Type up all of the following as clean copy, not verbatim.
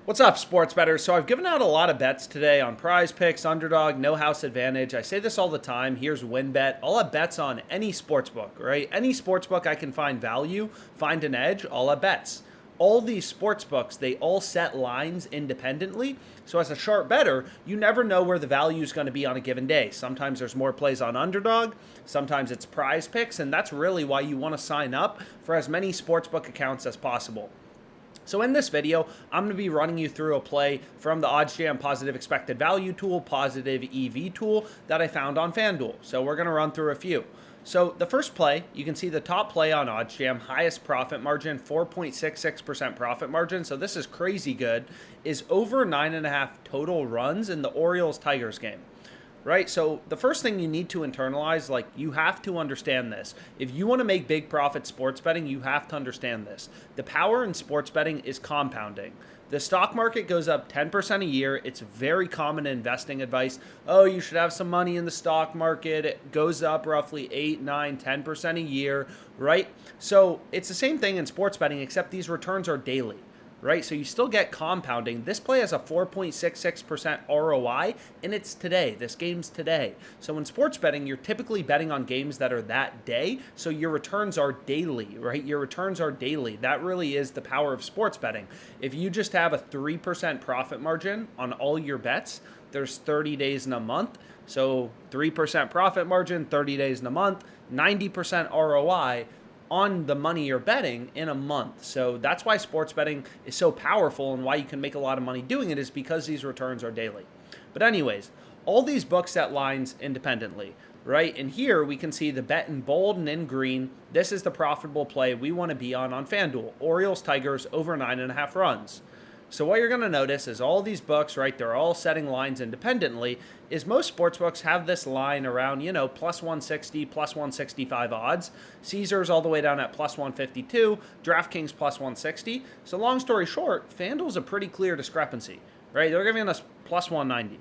What's up, sports bettors? So I've given out a lot of bets today on PrizePicks, Underdog, No House Advantage. I say this all the time. Here's WinBet. I'll have bets on any sportsbook, right? Any sportsbook I can find value, find an edge, I'll have bets. All these sportsbooks, they all set lines independently. So as a sharp bettor, you never know where the value is going to be on a given day. Sometimes there's more plays on Underdog, sometimes it's PrizePicks, and that's really why you want to sign up for as many sportsbook accounts as possible. So in this video, I'm going to be running you through a play from the OddsJam Positive Expected Value tool, Positive EV tool that I found on FanDuel. So we're going to run through a few. So the first play, you can see the top play on OddsJam, highest profit margin, 4.66% profit margin. So this is crazy good, is over 9.5 total runs in the Orioles-Tigers game. Right? So the first thing you need to internalize, like, you have to understand this. If you want to make big profit sports betting, you have to understand this. The power in sports betting is compounding. The stock market goes up 10% a year. It's very common investing advice. Oh, you should have some money in the stock market. It goes up roughly 8, 9, 10% a year, right? So it's the same thing in sports betting, except these returns are daily. Right? So you still get compounding. This play has a 4.66% ROI, and it's today. This game's today. So in sports betting, you're typically betting on games that are that day, so your returns are daily, right? Your returns are daily. That really is the power of sports betting. If you just have a 3% profit margin on all your bets, there's 30 days in a month. So 3% profit margin, 30 days in a month, 90% ROI on the money you're betting in a month. So that's why sports betting is so powerful, and why you can make a lot of money doing it is because these returns are daily. But anyways, all these books set lines independently, right? And here we can see the bet in bold and in green. This is the profitable play we want to be on FanDuel. Orioles Tigers over 9.5 runs. So what you're going to notice is all these books, right, they're all setting lines independently, is most sportsbooks have this line around, plus 160, plus 165 odds. Caesars all the way down at plus 152, DraftKings plus 160. So long story short, FanDuel's a pretty clear discrepancy, right? They're giving us plus 190,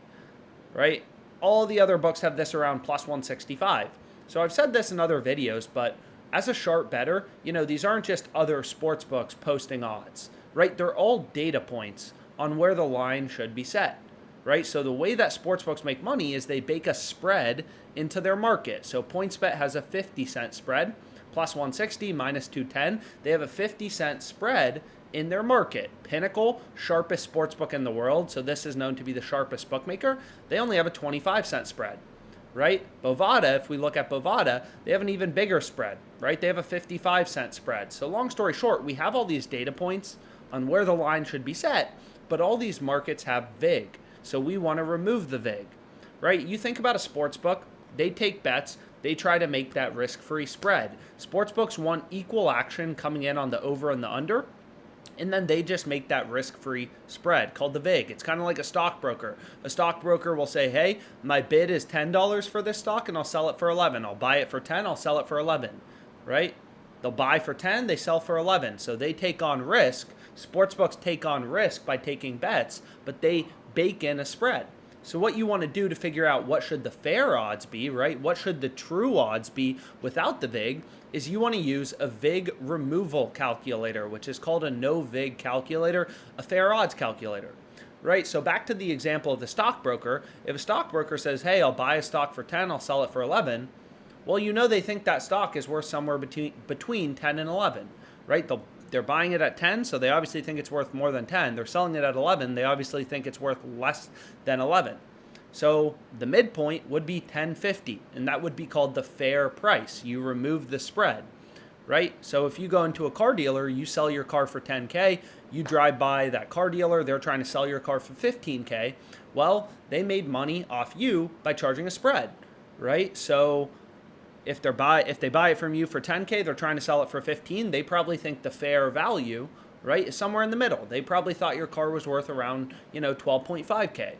right? All the other books have this around plus 165. So I've said this in other videos, but as a sharp bettor, these aren't just other sportsbooks posting odds. Right? They're all data points on where the line should be set, right? So the way that sportsbooks make money is they bake a spread into their market. So PointsBet has a 50-cent spread, plus 160, minus 210. They have a 50-cent spread in their market. Pinnacle, sharpest sportsbook in the world, so this is known to be the sharpest bookmaker, they only have a 25-cent spread. Right? Bovada, if we look at Bovada, they have an even bigger spread, right? They have a 55-cent spread. So long story short, we have all these data points on where the line should be set, but all these markets have VIG. So we want to remove the VIG, right? You think about a sports book, they take bets, they try to make that risk-free spread. Sportsbooks want equal action coming in on the over and the under, and then they just make that risk-free spread called the VIG. It's kind of like a stockbroker. A stockbroker will say, hey, my bid is $10 for this stock and I'll sell it for 11. I'll buy it for 10, I'll sell it for 11, right? They'll buy for 10, they sell for 11. So they take on risk. Sportsbooks take on risk by taking bets, but they bake in a spread. So what you want to do to figure out what should the fair odds be, right? What should the true odds be without the VIG is you want to use a VIG removal calculator, which is called a no VIG calculator, a fair odds calculator, right? So back to the example of the stockbroker. If a stockbroker says, hey, I'll buy a stock for 10, I'll sell it for 11, well, they think that stock is worth somewhere between 10 and 11, right? They're buying it at 10, so they obviously think it's worth more than 10. They're selling it at 11, they obviously think it's worth less than 11. So the midpoint would be 10.50, and that would be called the fair price. You remove the spread, right? So if you go into a car dealer, you sell your car for 10K, you drive by that car dealer, they're trying to sell your car for 15K. Well, they made money off you by charging a spread, right? So if they buy it from you for 10K, they're trying to sell it for 15. They probably think the fair value, right, is somewhere in the middle. They probably thought your car was worth around, 12.5K.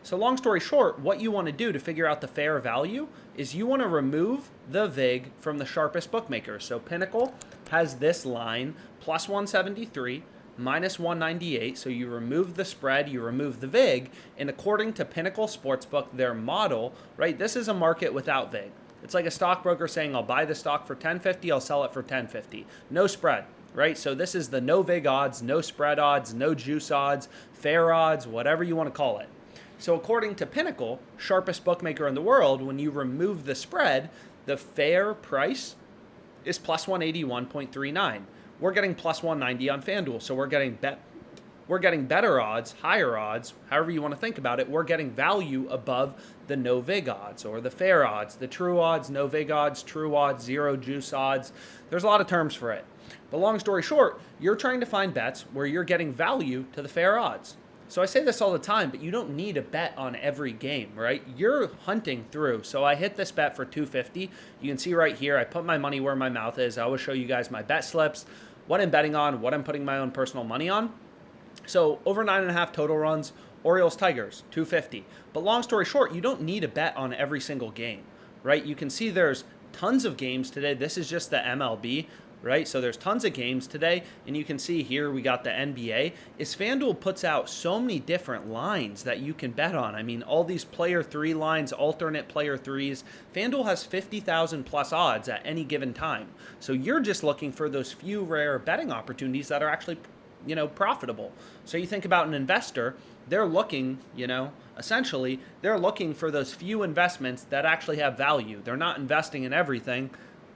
So long story short, what you want to do to figure out the fair value is you want to remove the VIG from the sharpest bookmakers. So Pinnacle has this line, plus 173, minus 198. So you remove the spread, you remove the VIG, and according to Pinnacle Sportsbook, their model, right, this is a market without VIG. It's like a stockbroker saying, I'll buy the stock for $10.50, I'll sell it for $10.50. No spread, right? So this is the no vig odds, no spread odds, no juice odds, fair odds, whatever you want to call it. So according to Pinnacle, sharpest bookmaker in the world, when you remove the spread, the fair price is plus 181.39. We're getting plus 190 on FanDuel, so we're getting better odds, higher odds, however you want to think about it. We're getting value above the no vig odds or the fair odds, the true odds, no vig odds, true odds, zero juice odds. There's a lot of terms for it. But long story short, you're trying to find bets where you're getting value to the fair odds. So I say this all the time, but you don't need a bet on every game, right? You're hunting through. So I hit this bet for 250. You can see right here, I put my money where my mouth is. I always show you guys my bet slips, what I'm betting on, what I'm putting my own personal money on. So over 9.5 total runs, Orioles, Tigers, 250. But long story short, you don't need a bet on every single game, right? You can see there's tons of games today. This is just the MLB, right? So there's tons of games today, and you can see here we got the NBA. FanDuel puts out so many different lines that you can bet on. I mean, all these player 3 lines, alternate player 3s. FanDuel has 50,000 plus odds at any given time. So you're just looking for those few rare betting opportunities that are actually profitable. So you think about an investor, they're looking, essentially, they're looking for those few investments that actually have value. They're not investing in everything,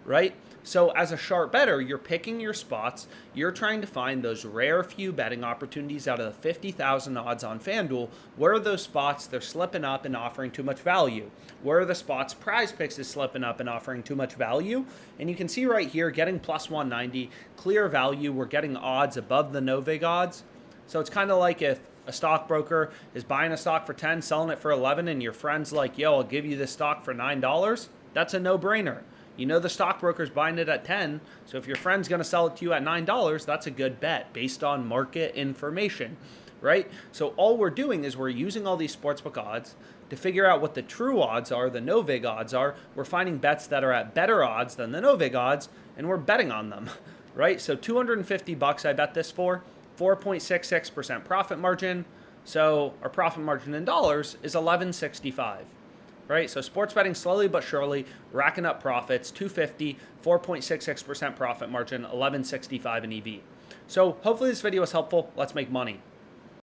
right? So as a sharp bettor, you're picking your spots. You're trying to find those rare few betting opportunities out of the 50,000 odds on FanDuel. Where are those spots they're slipping up and offering too much value? Where are the spots PrizePicks is slipping up and offering too much value? And you can see right here, getting plus 190, clear value. We're getting odds above the no vig odds. So it's kind of like if a stockbroker is buying a stock for 10, selling it for 11, and your friend's like, yo, I'll give you this stock for $9. That's a no-brainer. You know the stockbroker's buying it at 10, so if your friend's going to sell it to you at $9, that's a good bet based on market information, right? So all we're doing is we're using all these sportsbook odds to figure out what the true odds are, the no vig odds are. We're finding bets that are at better odds than the no vig odds, and we're betting on them, right? So $250 I bet this for, 4.66% profit margin. So our profit margin in dollars is $11.65. Right, so sports betting slowly but surely racking up profits, 250, 4.66% profit margin, 11.65 in EV. So hopefully this video was helpful. Let's make money.